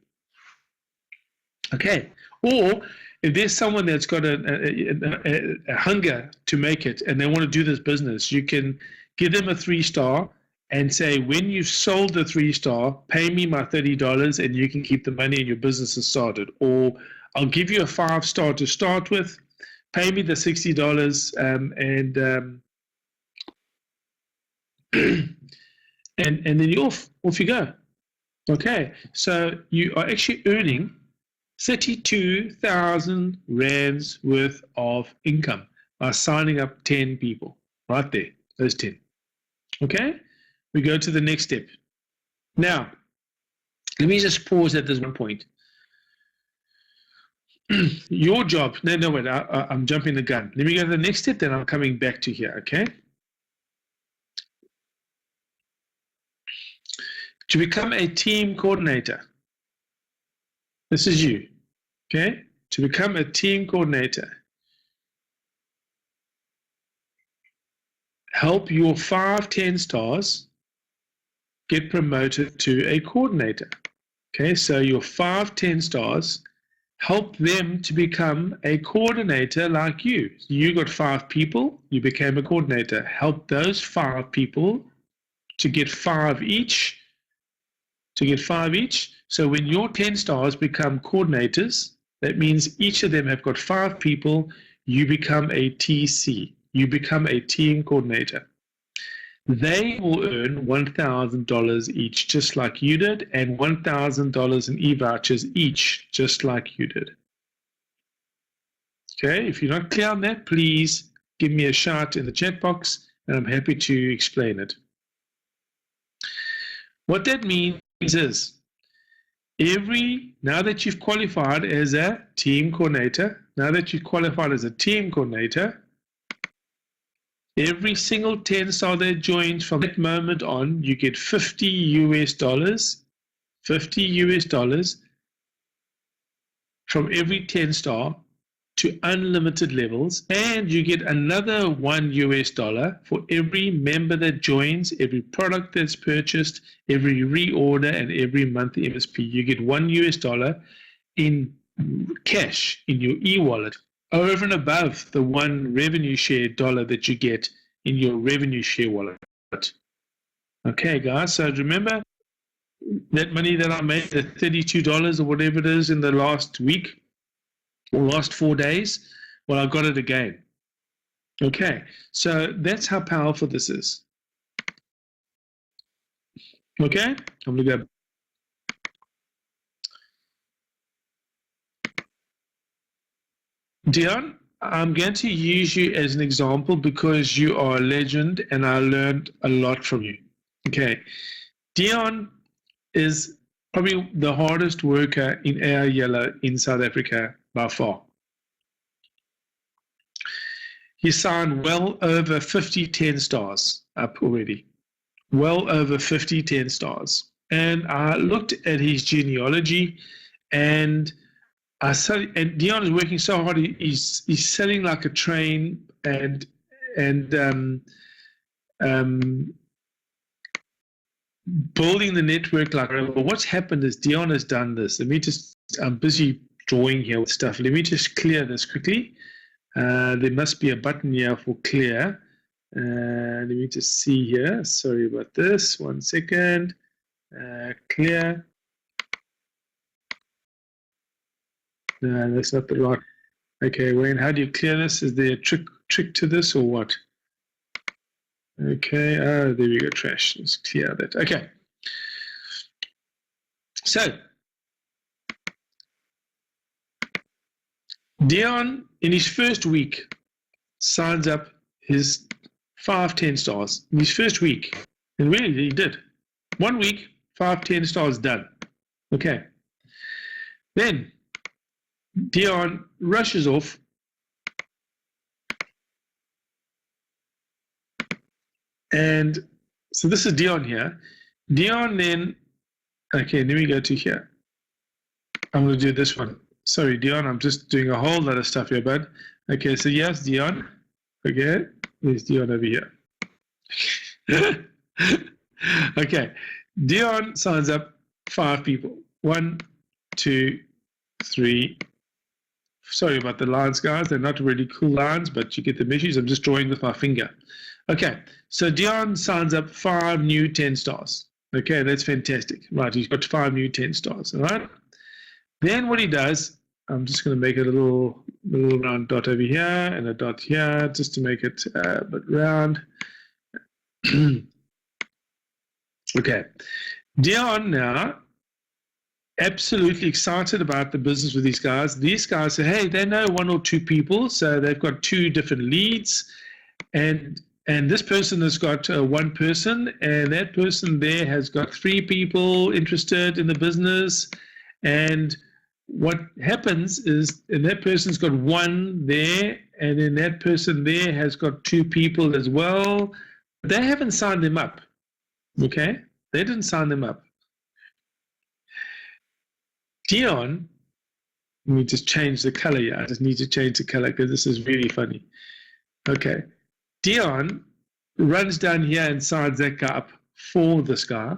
Okay. Or if there's someone that's got a hunger to make it and they want to do this business, you can give them a 3-star and say, when you've sold the 3-star, pay me my $30 and you can keep the money and your business is started. Or I'll give you a 5-star to start with, pay me the $60 and then you're off you go. Okay, so you are actually earning 32,000 Rands worth of income by signing up 10 people. Right there, those 10. Okay, we go to the next step. Now, let me just pause at this one point. Your job, no, wait, I'm jumping the gun. Let me go to the next step, then I'm coming back to here, okay? To become a team coordinator, this is you, okay? To become a team coordinator, help your 5 10 stars get promoted to a coordinator. Okay, so your 5 10 stars, help them to become a coordinator like you. You got 5 people, you became a coordinator. Help those 5 people to get 5 each. So when your 10 stars become coordinators, that means each of them have got 5 people, you become a TC. You become a team coordinator. They will earn $1,000 each, just like you did, and $1,000 in e-vouchers each, just like you did. Okay, if you're not clear on that, please give me a shout in the chat box, and I'm happy to explain it. What that means is, now that you've qualified as a team coordinator, every single 10 star that joins from that moment on, you get $50 from every 10 star to unlimited levels, and you get another $1 for every member that joins, every product that's purchased, every reorder, and every monthly MSP. You get $1 in cash in your e-wallet, over and above the one revenue share dollar that you get in your revenue share wallet. Okay, guys, so remember that money that I made, the $32 or whatever it is in the last week or last 4 days, well, I got it again. Okay, so that's how powerful this is. Okay, I'm going to go. Dion, I'm going to use you as an example because you are a legend and I learned a lot from you. Okay, Dion is probably the hardest worker in AI Yellow in South Africa by far. He signed well over 50 10 stars up already. Well over 50 10 stars. And I looked at his genealogy and Dion is working so hard. He's selling like a train, and building the network like, but what's happened is Dion has done this. I'm busy drawing here with stuff. Let me just clear this quickly. There must be a button here for clear. Let me just see here. Sorry about this. 1 second. Clear. No, that's not the right. Okay, Wayne, how do you clear this? Is there a trick to this or what? Okay, there we go, trash. Let's clear that. Okay. So, Dion, in his first week, signs up his 5 10 stars. In his first week. And really, he did. 1 week, 5 10 stars done. Okay. Then, Dion rushes off and so this is Dion here. Dion then, okay, let me go to here. I'm going to do this one. Sorry, Dion, I'm just doing a whole lot of stuff here, bud. Okay, so yes, Dion. Okay, there's Dion over here. Okay, Dion signs up 5 people. 1, 2, 3. Sorry about the lines, guys. They're not really cool lines, but you get the message. I'm just drawing with my finger. Okay, so Dion signs up 5 new 10 stars. Okay, that's fantastic. Right, he's got 5 new 10 stars. All right. Then what he does, I'm just going to make a little round dot over here and a dot here just to make it a bit round. Okay, Dion now absolutely excited about the business with these guys. These guys say, hey, they know 1 or 2 people, so they've got 2 different leads, and this person has got 1 person, and that person there has got 3 people interested in the business. And what happens is, and that person's got 1 there, and then that person there has got 2 people as well. They haven't signed them up. Okay, they didn't sign them up. Dion, let me just change the color here. I just need to change the color because this is really funny. Okay. Dion runs down here and signs that guy up for this guy.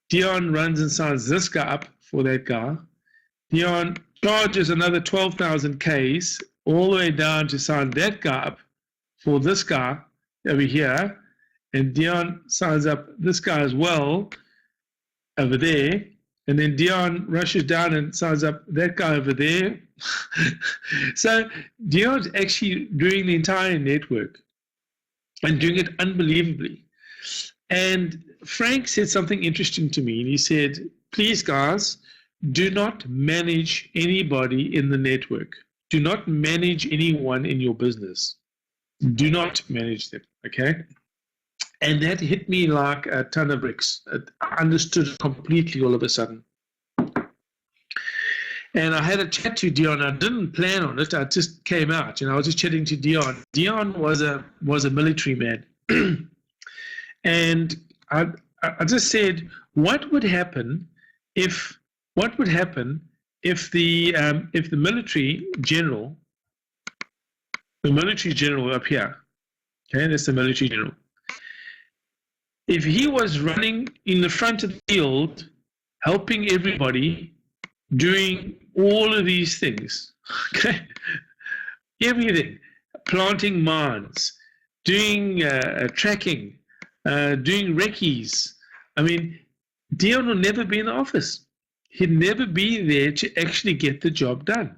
Dion runs and signs this guy up for that guy. Dion charges another 12,000 Ks all the way down to sign that guy up for this guy over here. And Dion signs up this guy as well over there. And then Dion rushes down and signs up that guy over there. So Dion's actually doing the entire network and doing it unbelievably. And Frank said something interesting to me. And he said, please, guys, do not manage anybody in the network. Do not manage anyone in your business. Do not manage them, okay? And that hit me like a ton of bricks. I understood it completely all of a sudden. And I had a chat to Dion. I didn't plan on it. I just came out. I was just chatting to Dion. Dion was a military man. And I just said, what would happen if the military general up here, okay, that's the military general, if he was running in the front of the field, helping everybody, doing all of these things, okay, everything, planting mines, doing tracking, doing recce's. I mean, Dion will never be in the office. He'd never be there to actually get the job done.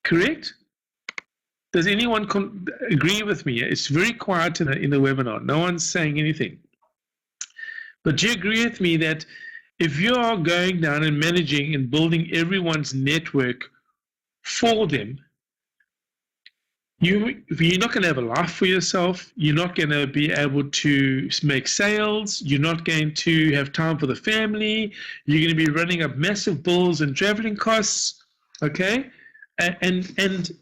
Correct? Does anyone agree with me? It's very quiet in the webinar. No one's saying anything. But do you agree with me that if you are going down and managing and building everyone's network for them, you're not going to have a life for yourself. You're not going to be able to make sales. You're not going to have time for the family. You're going to be running up massive bills and traveling costs. Okay, and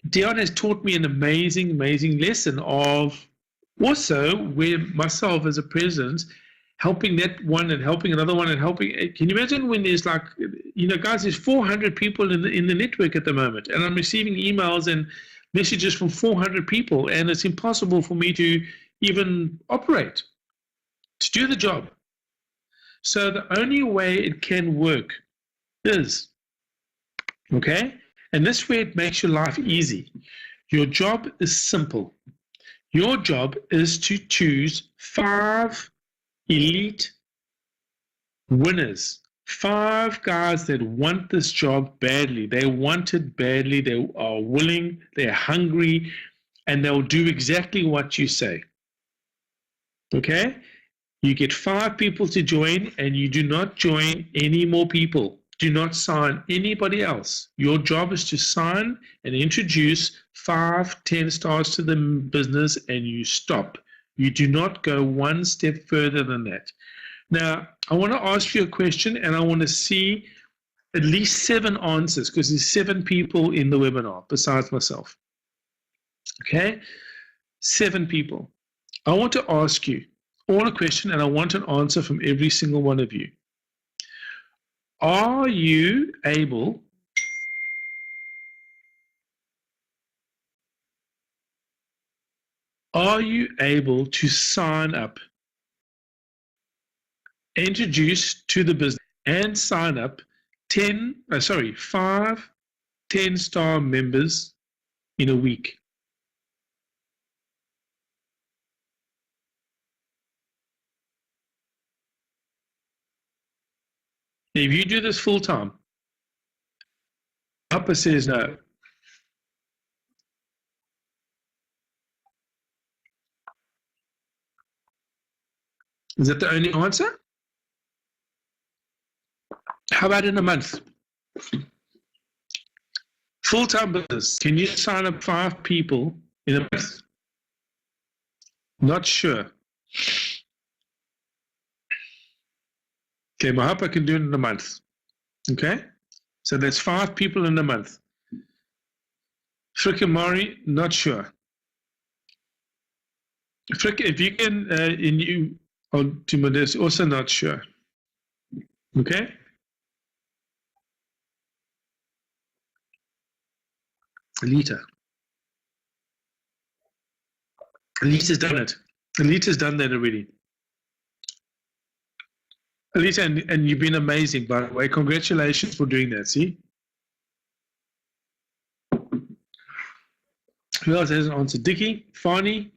Dion has taught me an amazing lesson of also where myself as a president, helping that one and helping another one and helping. Can you imagine when there's like, guys, there's 400 people in the network at the moment, and I'm receiving emails and messages from 400 people, and it's impossible for me to even operate. to do the job. So the only way it can work is, okay? And this way it makes your life easy. Your job is simple. Your job is to choose 5 elite winners, 5 guys that want this job badly. They want it badly. They are willing. They're hungry, and they'll do exactly what you say. Okay? You get 5 people to join, and you do not join any more people. Do not sign anybody else. Your job is to sign and introduce 5 10 stars to the business, and you stop. You do not go one step further than that. Now, I want to ask you a question, and I want to see at least 7 answers, because there's 7 people in the webinar besides myself. Okay? 7 people. I want to ask you all a question, and I want an answer from every single one of you. Are you able to sign up, introduce to the business, and sign up 5 10-star members in a week? If you do this full time, Upper says no. Is that the only answer? How about in a month? Full-time business. Can you sign up 5 people in a month? Not sure. Okay, Mahapa can do it in a month. Okay? So that's 5 people in a month. Frikamari, not sure. Frik, if you can, to Modest, also not sure. Okay? Alita. Alita's done it. Alita's done that already. Alita, and you've been amazing, by the way. Congratulations for doing that, see? Who else hasn't answered? Dickie? Fani?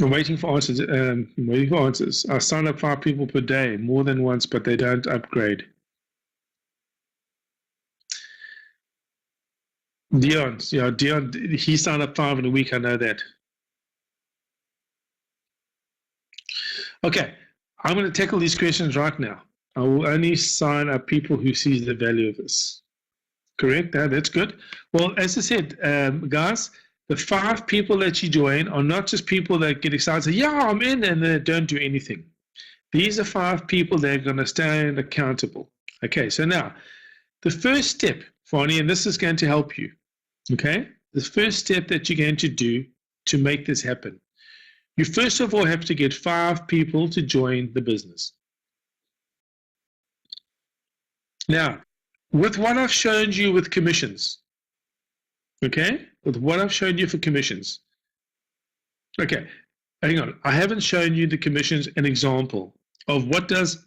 I'm waiting for answers. I sign up 5 people per day, more than once, but they don't upgrade. Dion, he signed up 5 in a week, I know that. Okay, I'm going to tackle these questions right now. I will only sign up people who sees the value of this. Correct? That's good. Well, as I said, guys, the 5 people that you join are not just people that get excited and say, yeah, I'm in, and they don't do anything. These are 5 people that are going to stand accountable. Okay, so now, the first step, Fani, and this is going to help you, okay? The first step that you're going to do to make this happen, you first of all have to get 5 people to join the business. Now, with what I've shown you with commissions, okay? With what I've shown you for commissions. Okay, hang on. I haven't shown you the commissions, an example of what does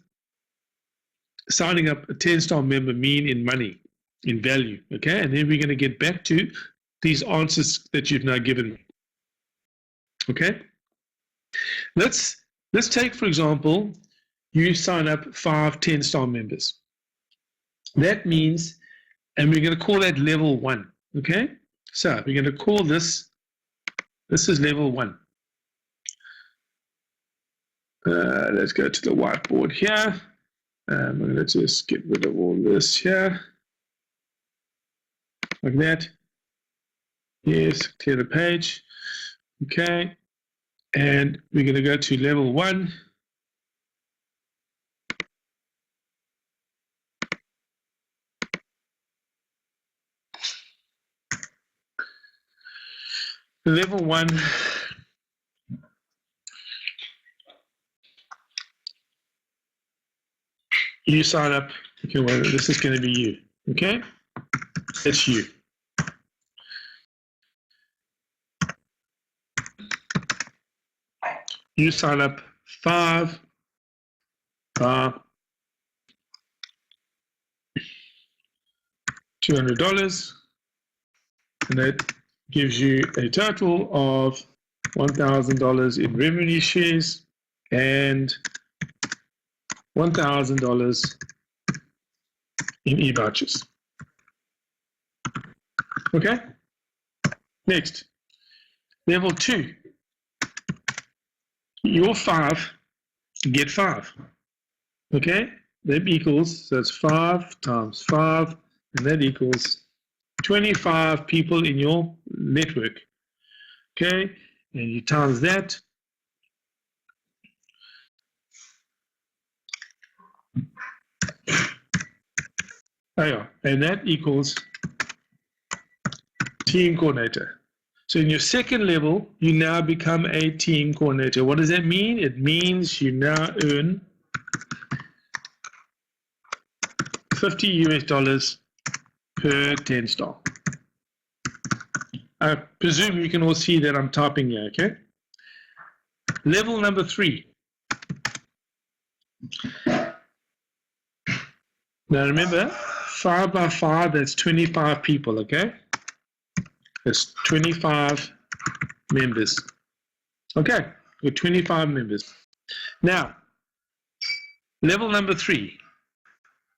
signing up a 10-star member mean in money, in value, okay? And then we're going to get back to these answers that you've now given me, okay? Let's take, for example, you sign up 5 10-star members. That means, and we're going to call that level 1, okay? So we're going to call this is level 1. Let's go to the whiteboard here. I'm going to just get rid of all this here, like that. Yes, clear the page. Okay, and we're going to go to level 1. Level 1, you sign up. Okay, well, this is going to be you. Okay, that's you. you sign up $5 $200, and that gives you a total of $1,000 in revenue shares and $1,000 in e-vouchers. Okay? Next, level 2. Your 5, get 5. Okay? That equals, so it's 5 times 5, and that equals 25 people in your network. Okay? And you times that. Oh yeah, and that equals team coordinator. So in your second level, you now become a team coordinator. What does that mean? It means you now earn $50 per 10 star. I presume you can all see that I'm typing here, okay? Level number 3. Now remember, 5 by 5, that's 25 people, okay? That's 25 members. Okay, with 25 members. Now, level number 3,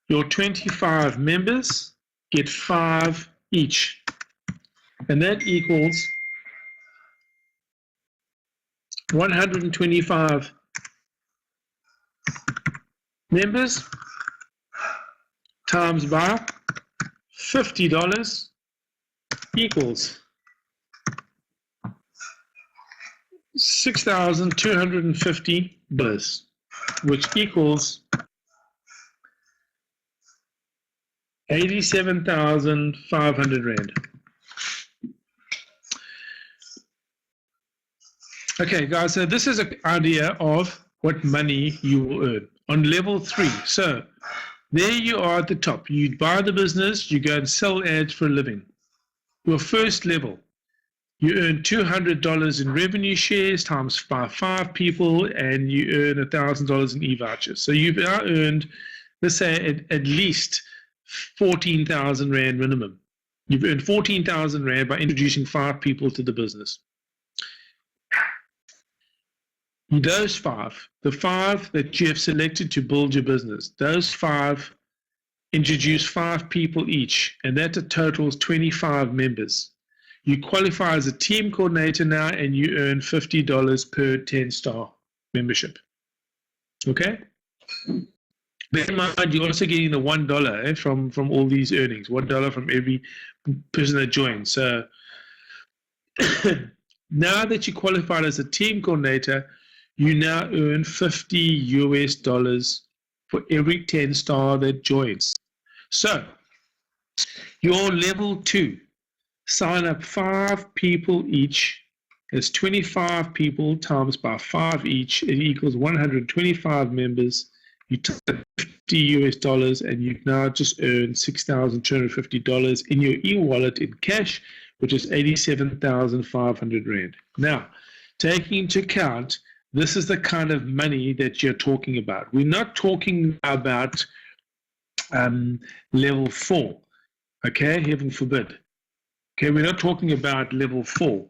your 25 members get 5 each. And that equals 125 members times by $50 equals $6,250, which equals 87,500 Rand. Okay, guys, so this is an idea of what money you will earn on level 3. So there you are at the top. You buy the business, you go and sell ads for a living. Your first level, you earn $200 in revenue shares times by 5 people, and you earn $1,000 in e-vouchers. So you've now earned, let's say, at least 14,000 Rand minimum. You've earned 14,000 Rand by introducing 5 people to the business. Those 5, the 5 that you have selected to build your business, those 5 introduce 5 people each, and that totals 25 members. You qualify as a team coordinator now, and you earn $50 per 10-star membership. Okay? Bear in mind, you're also getting the $1 from all these earnings, $1 from every person that joins. So now that you qualified as a team coordinator, you now earn $50 for every 10-star that joins. So your level 2, sign up 5 people each. That's 25 people times by 5 each. It equals 125 members. You take $50 and you've now just earned $6,250 in your e-wallet in cash, which is 87,500 Rand. Now, taking into account, this is the kind of money that you're talking about. We're not talking about level 4, okay? Heaven forbid. Okay, we're not talking about level 4.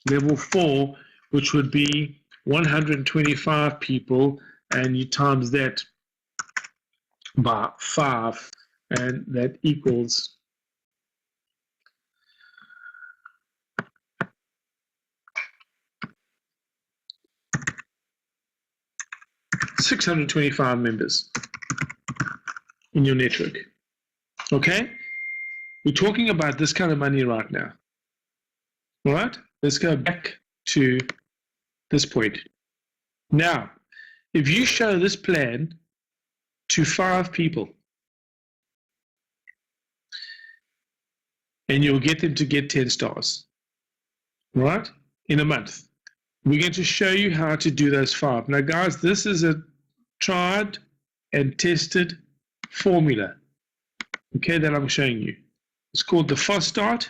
Level 4, which would be 125 people, and you times that by 5, and that equals $625 members in your network. Okay? We're talking about this kind of money right now. All right? Let's go back to this point. Now, if you show this plan to 5 people, and you'll get them to get 10 stars, right? In a month. We're going to show you how to do those 5. Now, guys, this is a tried and tested formula, okay, that I'm showing you. It's called the FOSSTART.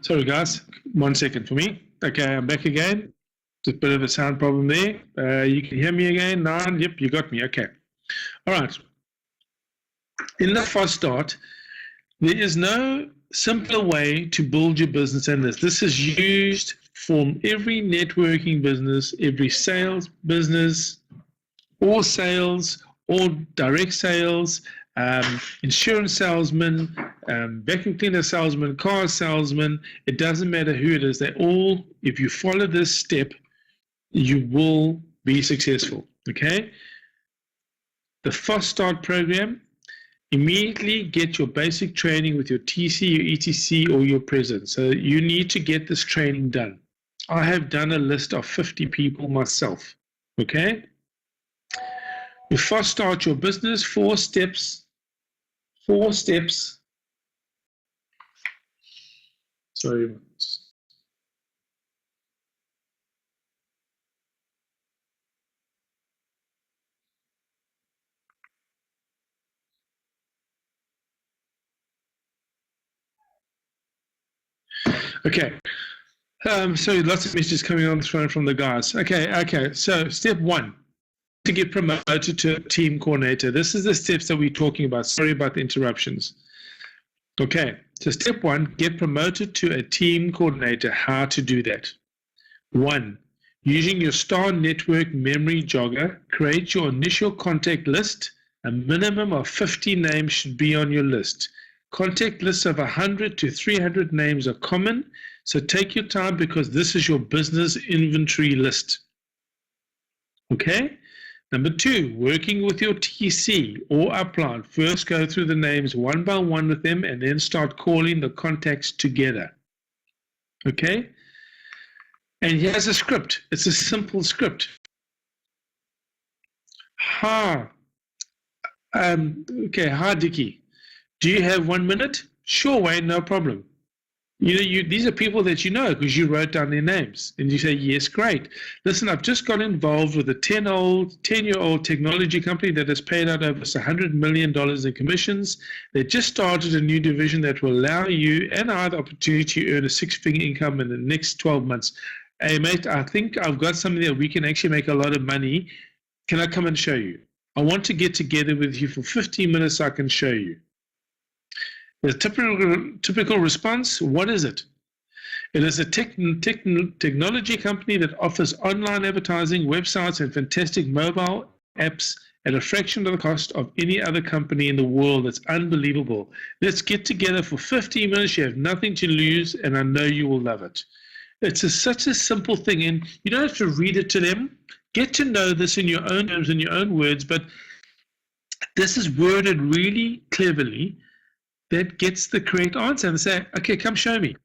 Sorry, guys. 1 second for me. Okay, I'm back again. Just a bit of a sound problem there. You can hear me again? Nine? Yep, you got me. Okay. All right. In the fast start, there is no simpler way to build your business than this. This is used for every networking business, every sales business, or sales, or direct sales, insurance salesman, vacuum cleaner salesman, car salesman. It doesn't matter who it is. They all, if you follow this step, you will be successful. Okay? The Fast Start program, immediately get your basic training with your TC, your ETC, or your present. So you need to get this training done. I have done a list of 50 people myself. Okay? You first start your business, 4 steps. 4 steps. Sorry. Okay. So lots of messages coming on from the guys. Okay. So step 1, to get promoted to a team coordinator. This is the steps that we're talking about. Sorry about the interruptions. Okay. So step 1, get promoted to a team coordinator. How to do that? 1, using your Star Network memory jogger, create your initial contact list. A minimum of 50 names should be on your list. Contact lists of 100 to 300 names are common, so take your time because this is your business inventory list. Okay? Number 2, working with your TC or upline. First go through the names one by one with them and then start calling the contacts together. Okay? And here's a script. It's a simple script. Hi, Dickie. Do you have 1 minute? Sure, Wayne, no problem. These are people that you know because you wrote down their names. And you say, yes, great. Listen, I've just got involved with a 10-year-old technology company that has paid out over $100 million in commissions. They just started a new division that will allow you and I the opportunity to earn a 6-figure income in the next 12 months. Hey, mate, I think I've got something that we can actually make a lot of money. Can I come and show you? I want to get together with you for 15 minutes so I can show you. The typical response, what is it? It is a technology company that offers online advertising, websites, and fantastic mobile apps at a fraction of the cost of any other company in the world. It's unbelievable. Let's get together for 15 minutes. You have nothing to lose, and I know you will love it. It's such a simple thing, and you don't have to read it to them. Get to know this in your own terms, in your own words, but this is worded really cleverly that gets the correct answer and say, okay, come show me.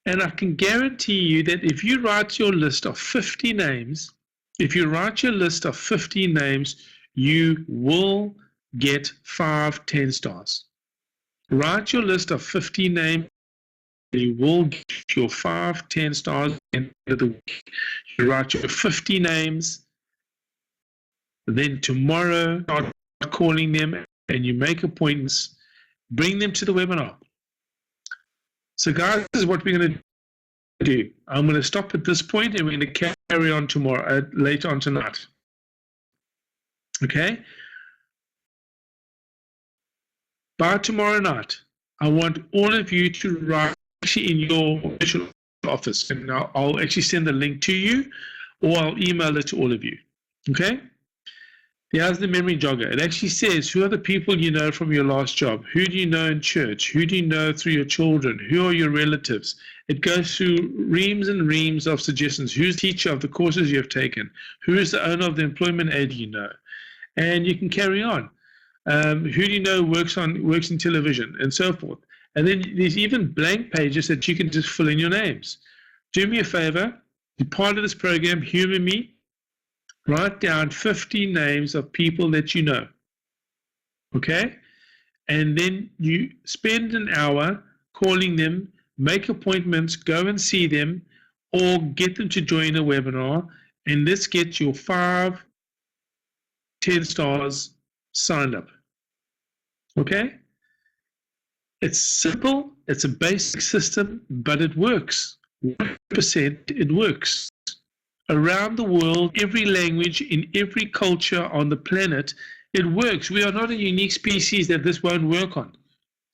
And I can guarantee you that if you write your list of 50 names, you will get 5, 10 stars. Write your list of 50 names, you will get your 5, 10 stars at the end of the week. You write your 50 names, then tomorrow start calling them and you make appointments. Bring them to the webinar. So guys, this is what we're going to do. I'm going to stop at this point and we're going to carry on tomorrow, later on tonight. Okay? By tomorrow night, I want all of you to write actually in your official office, and I'll actually send the link to you or I'll email it to all of you. Okay? Here's the memory jogger. It actually says, who are the people you know from your last job? Who do you know in church? Who do you know through your children? Who are your relatives? It goes through reams and reams of suggestions. Who's the teacher of the courses you have taken? Who is the owner of the employment aid you know? And you can carry on. Who do you know works in television and so forth? And then there's even blank pages that you can just fill in your names. Do me a favor. Be part of this program. Humor me. Write down 50 names of people that you know, okay? And then you spend an hour calling them, make appointments, go and see them, or get them to join a webinar, and let's get your 5, 10 stars signed up, okay? It's simple. It's a basic system, but it works. 100% it works. Around the world, every language, in every culture on the planet, it works. We are not a unique species that this won't work on.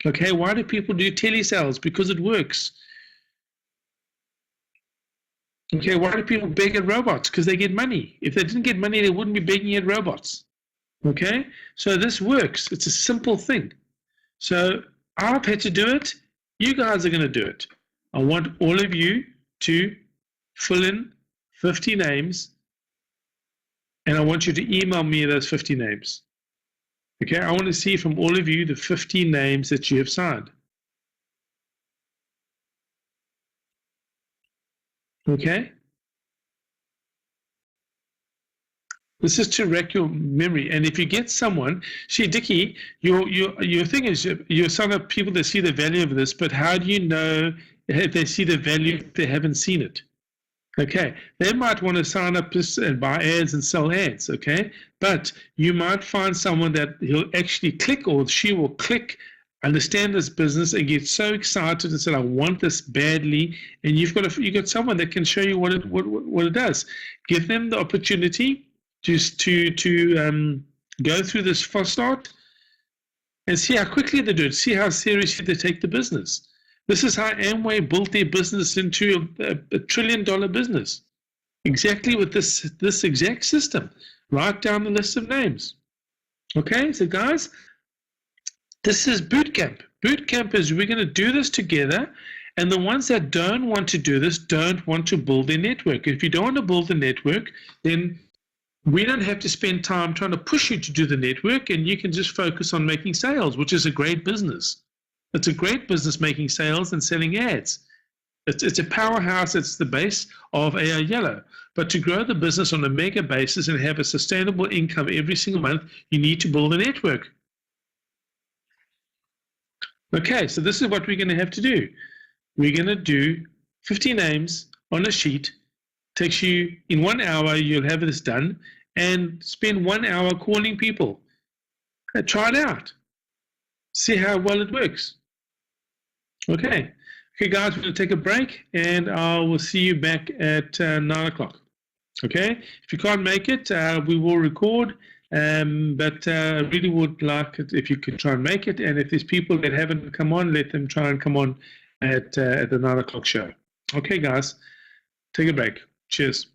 Okay, why do people do telesales? Because it works. Okay, why do people beg at robots? Because they get money. If they didn't get money, they wouldn't be begging at robots. Okay, so this works. It's a simple thing. So I've had to do it. You guys are going to do it. I want all of you to fill in 50 names, and I want you to email me those 50 names. Okay, I want to see from all of you the 50 names that you have signed. Okay? This is to wreck your memory. And if you get someone, see, Dickie, your thing is you sign up people that see the value of this, but how do you know if they see the value if they haven't seen it? Okay, they might want to sign up and buy ads and sell ads, okay? But you might find someone that he'll actually click, or she will click, understand this business and get so excited and say, I want this badly. And you've got someone that can show you what it does. Give them the opportunity to go through this start and see how quickly they do it, see how seriously they take the business. This is how Amway built their business into a $1 trillion business. Exactly with this exact system. Write down the list of names. Okay, so guys, this is boot camp. Boot camp is we're going to do this together, and the ones that don't want to do this don't want to build their network. If you don't want to build a network, then we don't have to spend time trying to push you to do the network, and you can just focus on making sales, which is a great business. It's a great business, making sales and selling ads. It's a powerhouse. It's the base of AI Yellow. But to grow the business on a mega basis and have a sustainable income every single month, you need to build a network. Okay, so this is what we're going to have to do. We're going to do 50 names on a sheet. Takes you, in 1 hour, you'll have this done, and spend 1 hour calling people. Try it out. See how well it works. Okay, guys, we're going to take a break, and I will see you back at 9 o'clock. Okay, if you can't make it, we will record, but I really would like it if you could try and make it, and if there's people that haven't come on, let them try and come on at the 9 o'clock show. Okay, guys, take a break. Cheers.